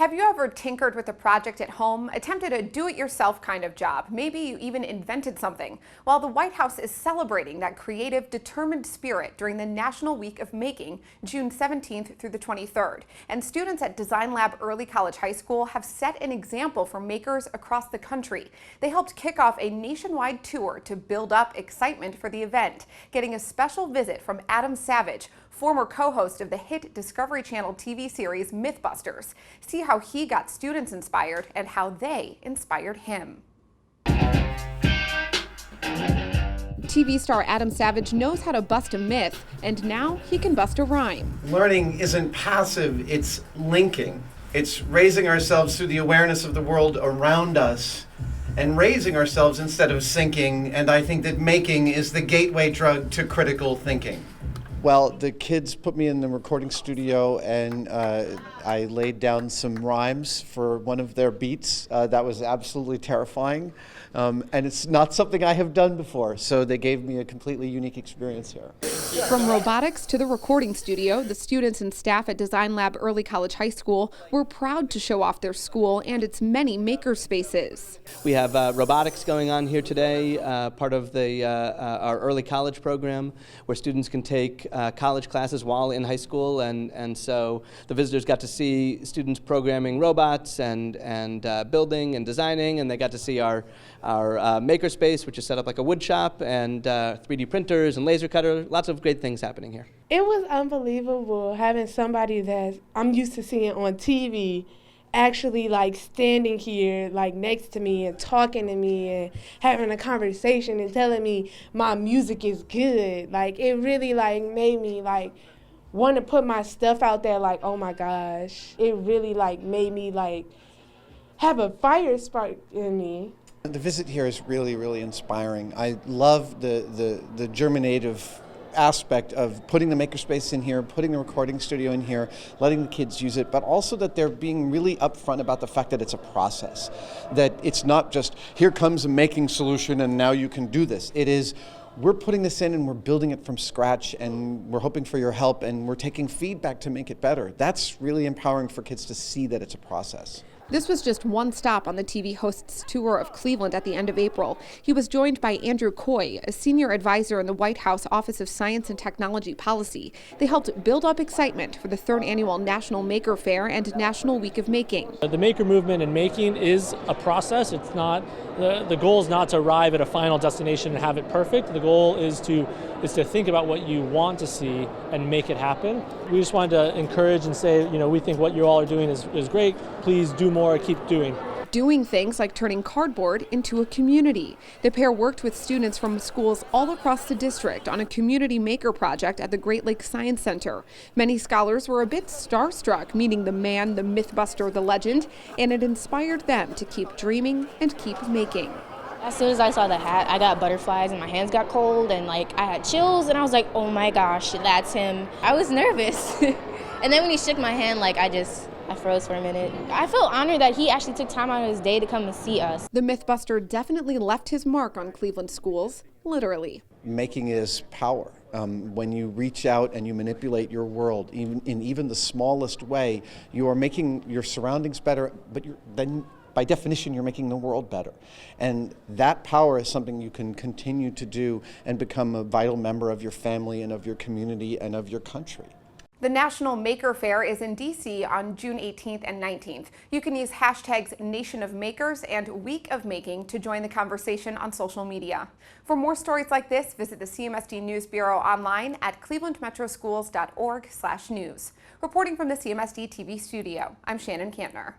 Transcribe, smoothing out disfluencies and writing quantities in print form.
Have you ever tinkered with a project at home, attempted a do-it-yourself kind of job? Maybe you even invented something. Well, the White House is celebrating that creative, determined spirit during the National Week of Making, June 17th through the 23rd. And students at Design Lab Early College High School have set an example for makers across the country. They helped kick off a nationwide tour to build up excitement for the event, getting a special visit from Adam Savage, former co-host of the hit Discovery Channel TV series Mythbusters. See how he got students inspired and how they inspired him. TV star Adam Savage knows how to bust a myth, and now he can bust a rhyme. Learning isn't passive, it's linking. It's raising ourselves through the awareness of the world around us and raising ourselves instead of sinking, and I think that making is the gateway drug to critical thinking. Well, the kids put me in the recording studio and I laid down some rhymes for one of their beats. That was absolutely terrifying. And it's not something I have done before, so they gave me a completely unique experience here. From robotics to the recording studio, the students and staff at Design Lab Early College High School were proud to show off their school and its many maker spaces. We have robotics going on here today, part of our early college program, where students can take college classes while in high school, and so the visitors got to see students programming robots and building and designing, and they got to see our maker space, which is set up like a wood shop, and 3D printers and laser cutter, lots of great things happening here. It was unbelievable having somebody that I'm used to seeing on TV actually like standing here like next to me and talking to me and having a conversation and telling me my music is good. Like it really like made me like want to put my stuff out there, like, oh my gosh. It really like made me like have a fire spark in me. The visit here is really, really inspiring. I love the germinative aspect of putting the makerspace in here, putting the recording studio in here, letting the kids use it, but also that they're being really upfront about the fact that it's a process, that it's not just, here comes a making solution and now you can do this. It is, we're putting this in and we're building it from scratch and we're hoping for your help and we're taking feedback to make it better. That's really empowering for kids to see that it's a process. This was just one stop on the TV host's tour of Cleveland at the end of April. He was joined by Andrew Coy, a senior advisor in the White House Office of Science and Technology Policy. They helped build up excitement for the third annual National Maker Fair and National Week of Making. The maker movement and making is a process. It's not the goal is not to arrive at a final destination and have it perfect. The goal is to think about what you want to see and make it happen. We just wanted to encourage and say, we think what you all are doing is great. Please do more, keep doing things like turning cardboard into a community. The pair worked with students from schools all across the district on a community maker project at the Great Lakes Science Center. Many scholars were a bit starstruck meeting the man, the mythbuster, the legend, and it inspired them to keep dreaming and keep making. As soon as I saw the hat, I got butterflies and my hands got cold and I had chills and I was like, oh my gosh, that's him. I was nervous. And then when he shook my hand, I froze for a minute. I felt honored that he actually took time out of his day to come and see us. The Mythbuster definitely left his mark on Cleveland schools, literally. Making is power. When you reach out and you manipulate your world, even the smallest way, you are making your surroundings better, but then by definition, you're making the world better. And that power is something you can continue to do and become a vital member of your family and of your community and of your country. The National Maker Fair is in D.C. on June 18th and 19th. You can use hashtags Nation of Makers and Week of Making to join the conversation on social media. For more stories like this, visit the CMSD News Bureau online at clevelandmetroschools.org/news. Reporting from the CMSD TV studio, I'm Shannon Kantner.